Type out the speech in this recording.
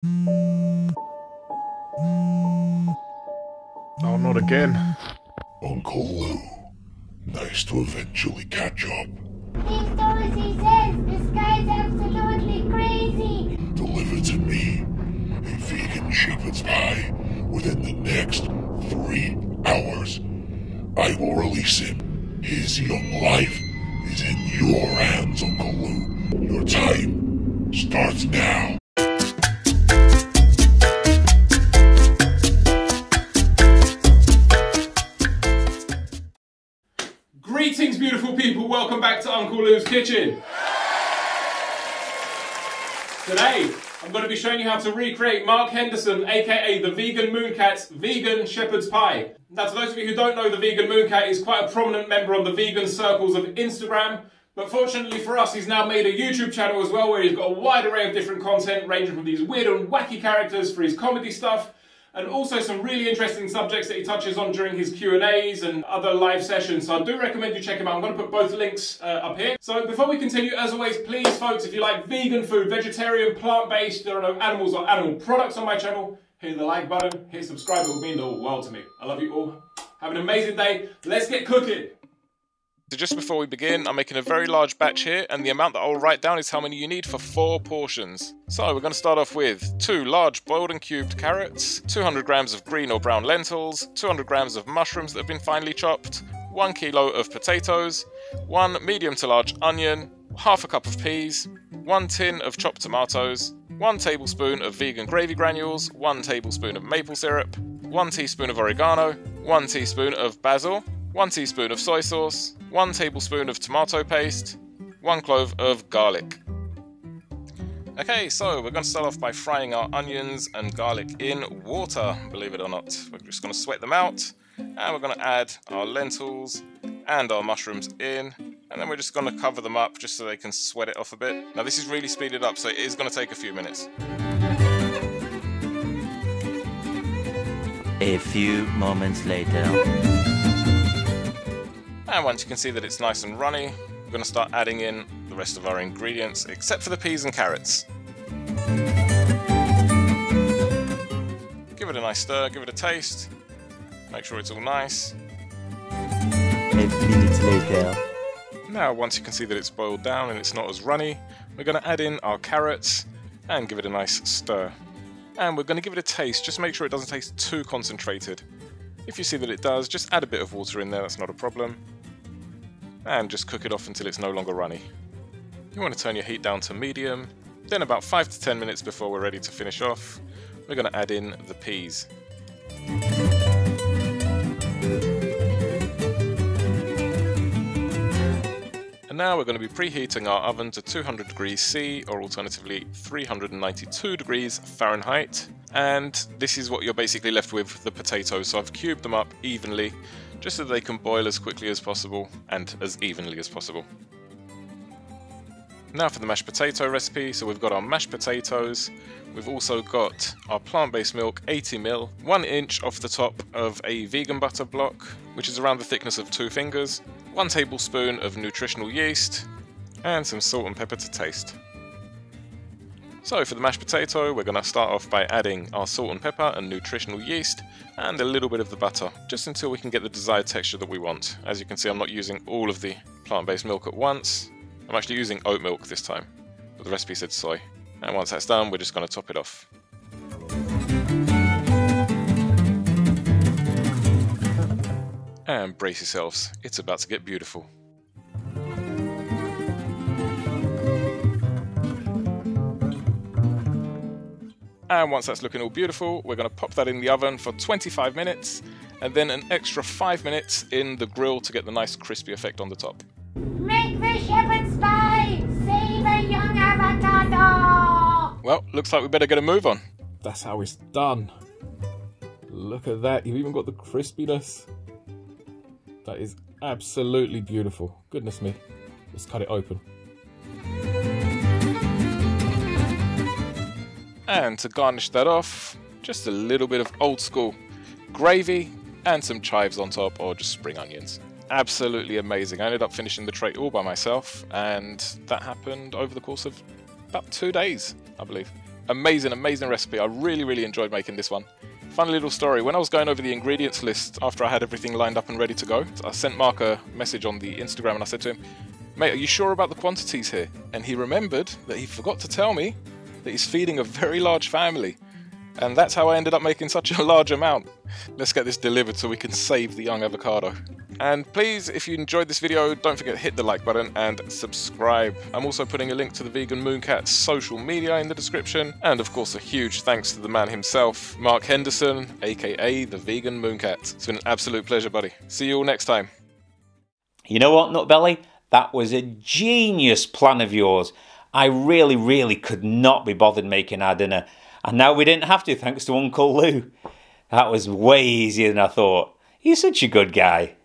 Oh, not again. Uncle Lou, nice to eventually catch up. These stories he says, this guy's absolutely crazy. Deliver to me a vegan shepherd's pie within the next 3 hours. I will release him. His young life is in your hands, Uncle Lou. Your time starts now. Greetings, beautiful people. Welcome back to Uncle Lou's Kitchen. Today, I'm going to be showing you how to recreate Mark Henderson, aka the vegan Mooncat's vegan shepherd's pie. Now, to those of you who don't know, the vegan Mooncat is quite a prominent member on the vegan circles of Instagram. But fortunately for us, he's now made a YouTube channel as well, where he's got a wide array of different content, ranging from these weird and wacky characters for his comedy stuff, and also some really interesting subjects that he touches on during his Q&As and other live sessions. So I do recommend you check him out. I'm going to put both links up here. So before we continue, as always, please folks, if you like vegan food, vegetarian, plant-based, there are no animals or animal products on my channel, hit the like button, hit subscribe, it would mean the world to me. I love you all. Have an amazing day. Let's get cooking. So just before we begin, I'm making a very large batch here, and the amount that I'll write down is how many you need for 4 portions. So we're going to start off with 2 large boiled and cubed carrots, 200 grams of green or brown lentils, 200 grams of mushrooms that have been finely chopped, 1 kilo of potatoes, 1 medium to large onion, half a cup of peas, 1 tin of chopped tomatoes, 1 tablespoon of vegan gravy granules, 1 tablespoon of maple syrup, 1 teaspoon of oregano, 1 teaspoon of basil, 1 teaspoon of soy sauce, 1 tablespoon of tomato paste, 1 clove of garlic. Okay, so we're going to start off by frying our onions and garlic in water, believe it or not. We're just going to sweat them out, and we're going to add our lentils and our mushrooms in, and then we're just going to cover them up just so they can sweat it off a bit. Now this is really speeded up, so it is going to take a few minutes. A few moments later. And once you can see that it's nice and runny, we're going to start adding in the rest of our ingredients, except for the peas and carrots. Give it a nice stir, give it a taste, make sure it's all nice. A few minutes later. Now once you can see that it's boiled down and it's not as runny, we're going to add in our carrots and give it a nice stir. And we're going to give it a taste, just make sure it doesn't taste too concentrated. If you see that it does, just add a bit of water in there, that's not a problem. And just cook it off until it's no longer runny. You want to turn your heat down to medium, then about 5 to 10 minutes before we're ready to finish off, we're going to add in the peas. And now we're going to be preheating our oven to 200 degrees C, or alternatively 392 degrees Fahrenheit. And this is what you're basically left with, the potatoes. So I've cubed them up evenly, just so they can boil as quickly as possible and as evenly as possible. Now for the mashed potato recipe. So we've got our mashed potatoes, we've also got our plant-based milk, 80 ml, 1 inch off the top of a vegan butter block, which is around the thickness of 2 fingers, 1 tablespoon of nutritional yeast, and some salt and pepper to taste. So for the mashed potato, we're going to start off by adding our salt and pepper and nutritional yeast and a little bit of the butter, just until we can get the desired texture that we want. As you can see, I'm not using all of the plant-based milk at once. I'm actually using oat milk this time, but the recipe said soy. And once that's done, we're just going to top it off. And brace yourselves, it's about to get beautiful. And once that's looking all beautiful, we're going to pop that in the oven for 25 minutes, and then an extra 5 minutes in the grill to get the nice crispy effect on the top. Make the shepherd's pie! Save a young avocado! Well, looks like we better get a move on. That's how it's done. Look at that, you've even got the crispiness. That is absolutely beautiful. Goodness me. Let's cut it open. And to garnish that off, just a little bit of old school gravy and some chives on top, or just spring onions. Absolutely amazing. I ended up finishing the tray all by myself, and that happened over the course of about 2 days, I believe. Amazing, amazing recipe. I really, really enjoyed making this one. Funny little story, when I was going over the ingredients list after I had everything lined up and ready to go, I sent Mark a message on the Instagram and I said to him, mate, are you sure about the quantities here? And he remembered that he forgot to tell me that he's feeding a very large family. And that's how I ended up making such a large amount. Let's get this delivered so we can save the young avocado. And please, if you enjoyed this video, don't forget to hit the like button and subscribe. I'm also putting a link to the Vegan Mooncat's social media in the description. And of course, a huge thanks to the man himself, Mark Henderson, aka the Vegan Mooncat. It's been an absolute pleasure, buddy. See you all next time. You know what, Nutbelly? That was a genius plan of yours. I really could not be bothered making our dinner. And now we didn't have to, thanks to Uncle Lou. That was way easier than I thought. He's such a good guy.